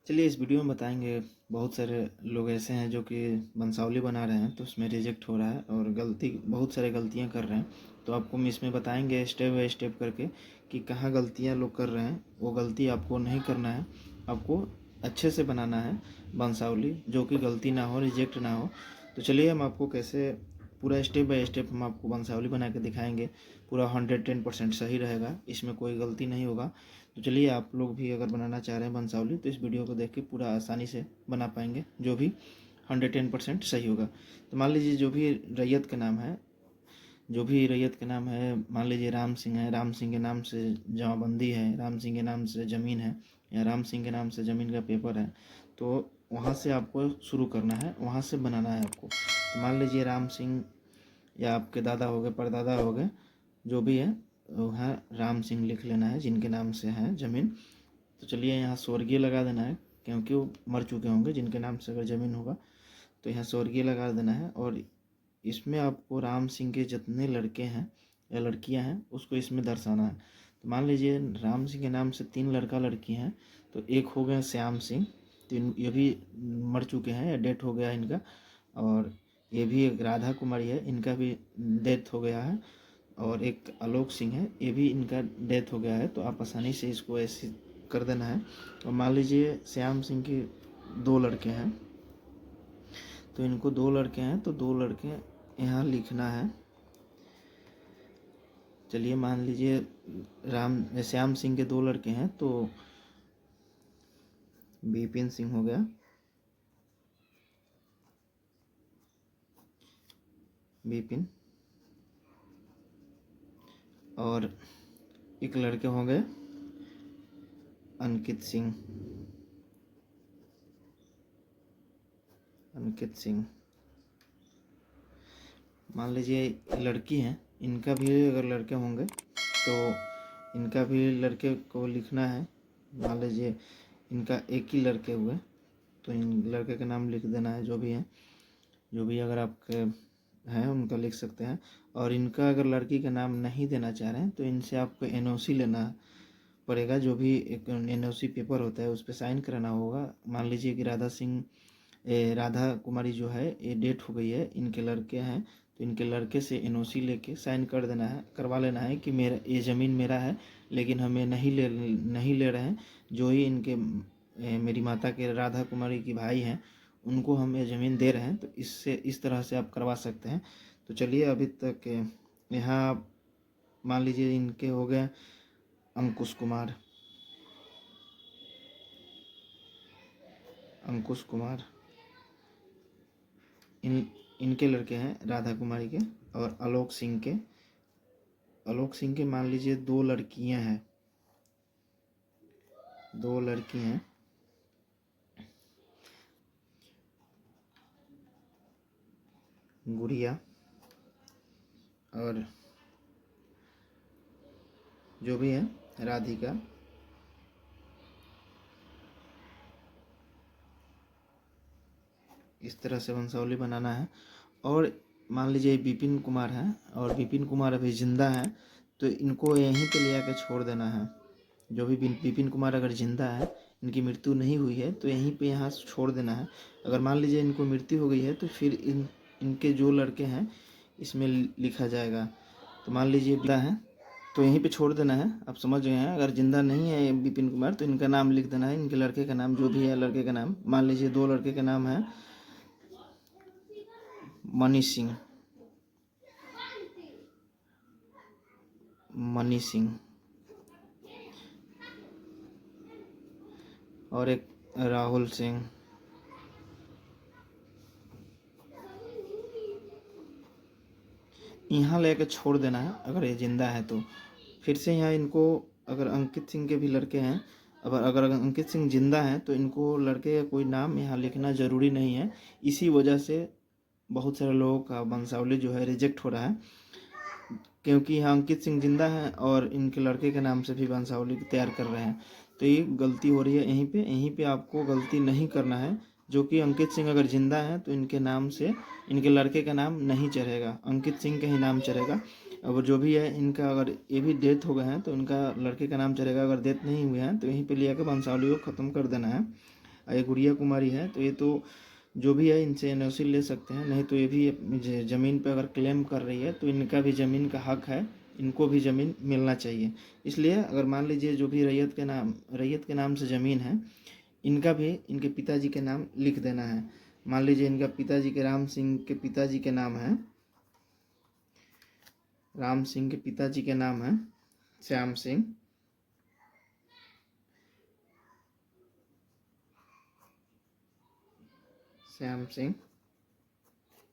चलिए इस वीडियो में बताएंगे। बहुत सारे लोग ऐसे हैं जो कि वंशावली बना रहे हैं तो उसमें रिजेक्ट हो रहा है और बहुत सारे गलतियां कर रहे हैं। तो आपको हम इसमें बताएंगे स्टेप बाय स्टेप करके कि कहाँ गलतियां लोग कर रहे हैं। वो गलती आपको नहीं करना है, आपको अच्छे से बनाना है वंशावली, जो कि गलती ना हो, रिजेक्ट ना हो। तो चलिए हम आपको कैसे पूरा स्टेप बाय स्टेप हम आपको वंशावली बना के दिखाएंगे। पूरा 110% सही रहेगा, इसमें कोई गलती नहीं होगा। तो चलिए आप लोग भी अगर बनाना चाह रहे हैं वंशावली तो इस वीडियो को देख के पूरा आसानी से बना पाएंगे, जो भी 110% सही होगा। तो मान लीजिए जो भी रैयत का नाम है, मान लीजिए राम सिंह है, राम सिंह के नाम से जमाबंदी है, राम सिंह के नाम से ज़मीन है, या राम सिंह के नाम से ज़मीन का पेपर है। तो वहाँ से आपको शुरू करना है, वहाँ से बनाना है आपको। तो मान लीजिए राम सिंह या आपके दादा हो गए, परदादा हो गए, जो भी है वो है राम सिंह लिख लेना है जिनके नाम से है ज़मीन। तो चलिए यहाँ स्वर्गीय लगा देना है, क्योंकि वो मर चुके होंगे। जिनके नाम से अगर ज़मीन होगा तो यहाँ स्वर्गीय लगा देना है। और इसमें आपको राम सिंह के जितने लड़के हैं या लड़कियां हैं उसको इसमें दर्शाना है। तो मान लीजिए राम सिंह के नाम से 3 लड़का लड़की हैं, तो एक हो गए श्याम सिंह, ये भी मर चुके हैं या डेथ हो गया इनका। और ये भी एक राधा कुमारी है, इनका भी डेथ हो गया है। और एक आलोक सिंह है, ये भी इनका डेथ हो गया है। तो आप आसानी से इसको ऐसे कर देना है। और मान लीजिए श्याम सिंह के 2 लड़के हैं, तो इनको 2 लड़के हैं तो 2 लड़के यहाँ लिखना है। चलिए मान लीजिए श्याम सिंह के 2 लड़के हैं, तो विपिन सिंह हो गया, विपिन। और एक लड़के हो गए अंकित सिंह, मान लीजिए लड़की हैं, इनका भी अगर लड़के होंगे तो इनका भी लड़के को लिखना है। मान लीजिए इनका एक ही लड़के हुए तो इन लड़के का नाम लिख देना है। जो भी अगर आपके हैं उनका लिख सकते हैं। और इनका अगर लड़की का नाम नहीं देना चाह रहे हैं तो इनसे आपको एनओसी लेना पड़ेगा। जो भी एक एनओसी पेपर होता है उस पर साइन कराना होगा। मान लीजिए कि राधा कुमारी जो है ये डेट हो गई है, इनके लड़के हैं, तो इनके लड़के से एनओसी लेके साइन करवा लेना है कि मेरा ये ज़मीन मेरा है, लेकिन हमें नहीं ले रहे हैं। जो ही इनके मेरी माता के राधा कुमारी की भाई हैं उनको हम ये ज़मीन दे रहे हैं। तो इस तरह से आप करवा सकते हैं। तो चलिए अभी तक यहाँ मान लीजिए इनके हो गए अंकुश कुमार, इनके लड़के हैं राधा कुमारी के। और आलोक सिंह के मान लीजिए 2 लड़कियां हैं, 2 लड़की हैं, गुड़िया और जो भी है राधिका। इस तरह से वंशावली बनाना है। और मान लीजिए विपिन कुमार है और विपिन कुमार अभी जिंदा है, तो इनको यहीं पे ले आके छोड़ देना है। जो भी विपिन कुमार अगर जिंदा है, इनकी मृत्यु नहीं हुई है, तो यहीं पे यहाँ छोड़ देना है। अगर मान लीजिए इनको मृत्यु हो गई है तो फिर इनके जो लड़के हैं इसमें लिखा जाएगा। तो मान लीजिए जिंदा है तो यहीं पे छोड़ देना है, आप समझ गए हैं। अगर जिंदा नहीं है विपिन कुमार तो इनका नाम लिख देना है, इनके लड़के का नाम, जो भी है लड़के का नाम। मान लीजिए 2 लड़के का नाम है मनी सिंह और एक राहुल सिंह। यहाँ लेके छोड़ देना है अगर ये जिंदा है तो। फिर से यहाँ इनको अगर अंकित सिंह के भी लड़के हैं, अगर अंकित सिंह जिंदा हैं तो इनको लड़के का कोई नाम यहाँ लिखना ज़रूरी नहीं है। इसी वजह से बहुत सारे लोगों का वंशावली जो है रिजेक्ट हो रहा है, क्योंकि यहाँ अंकित सिंह जिंदा है और इनके लड़के के नाम से भी वंशावली तैयार कर रहे हैं। तो ये गलती हो रही है यहीं पे आपको गलती नहीं करना है। जो कि अंकित सिंह अगर जिंदा है तो इनके नाम से इनके लड़के का नाम नहीं चढ़ेगा, अंकित सिंह का ही नाम चढ़ेगा। और जो भी है इनका अगर ये भी डेथ हो गए हैं तो इनका लड़के का नाम चढ़ेगा। अगर डेथ नहीं हुए हैं तो यहीं पे ले आकर वंशावली को ख़त्म कर देना है। ये गुड़िया कुमारी है, तो ये तो जो भी है इनसे एनओसी ले सकते हैं, नहीं तो ये भी ज़मीन पे अगर क्लेम कर रही है तो इनका भी ज़मीन का हक है, इनको भी ज़मीन मिलना चाहिए। इसलिए अगर मान लीजिए जो भी रैयत के नाम से ज़मीन है, इनका भी इनके पिताजी के नाम लिख देना है। मान लीजिए इनका पिताजी के राम सिंह के पिताजी के नाम है, राम सिंह के पिताजी के नाम है श्याम सिंह,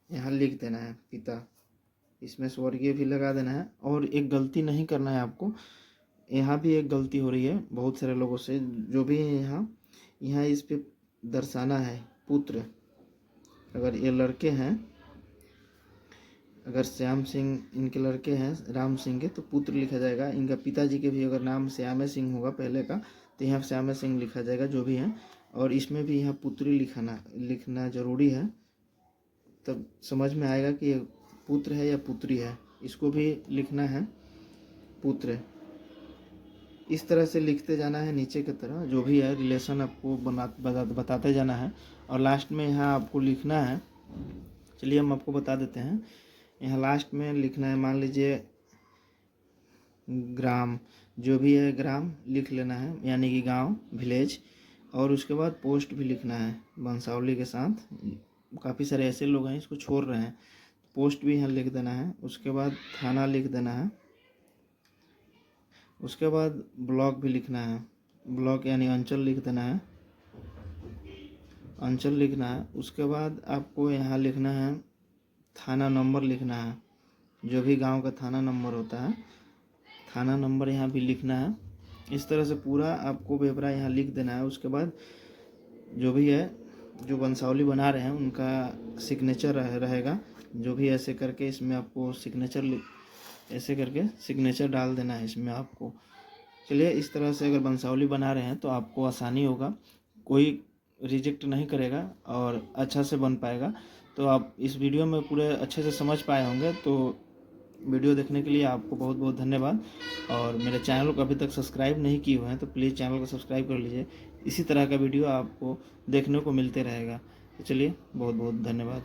यहाँ लिख देना है पिता, इसमें स्वर्गीय भी लगा देना है। और एक गलती नहीं करना है आपको, यहाँ भी एक गलती हो रही है बहुत सारे लोगों से, जो भी है यहाँ इस पे दर्शाना है पुत्र। अगर ये लड़के हैं, अगर श्याम सिंह इनके लड़के हैं राम सिंह के, तो पुत्र लिखा जाएगा। इनका पिताजी के भी अगर नाम श्याम सिंह होगा पहले का, तो यहाँ श्याम सिंह लिखा जाएगा जो भी है। और इसमें भी यहाँ पुत्री लिखना ज़रूरी है, तब समझ में आएगा कि ये पुत्र है या पुत्री है। इसको भी लिखना है पुत्र। इस तरह से लिखते जाना है नीचे की तरह, जो भी है रिलेशन आपको बताते जाना है। और लास्ट में यहाँ आपको लिखना है, चलिए हम आपको बता देते हैं। यहाँ लास्ट में लिखना है, मान लीजिए ग्राम, जो भी है ग्राम लिख लेना है, यानी कि गांव, विलेज। और उसके बाद पोस्ट भी लिखना है वंशावली के साथ। काफ़ी सारे ऐसे लोग हैं इसको छोड़ रहे हैं, पोस्ट भी यहाँ लिख देना है। उसके बाद थाना लिख देना है। उसके बाद ब्लॉक भी लिखना है, ब्लॉक यानी अंचल लिख देना है, अंचल लिखना है। उसके बाद आपको यहाँ लिखना है थाना नंबर लिखना है, जो भी गांव का थाना नंबर होता है, थाना नंबर यहाँ भी लिखना है। इस तरह से पूरा आपको ब्यौरा यहाँ लिख देना है। उसके बाद जो भी है, जो वंशावली बना रहे हैं उनका सिग्नेचर रहेगा, जो भी ऐसे करके इसमें आपको ऐसे करके सिग्नेचर डाल देना है इसमें आपको। चलिए, इस तरह से अगर वंशावली बना रहे हैं तो आपको आसानी होगा, कोई रिजेक्ट नहीं करेगा और अच्छा से बन पाएगा। तो आप इस वीडियो में पूरे अच्छे से समझ पाए होंगे। तो वीडियो देखने के लिए आपको बहुत बहुत धन्यवाद। और मेरे चैनल को अभी तक सब्सक्राइब नहीं किए हुए हैं तो प्लीज़ चैनल को सब्सक्राइब कर लीजिए, इसी तरह का वीडियो आपको देखने को मिलते रहेगा। तो चलिए, बहुत बहुत धन्यवाद।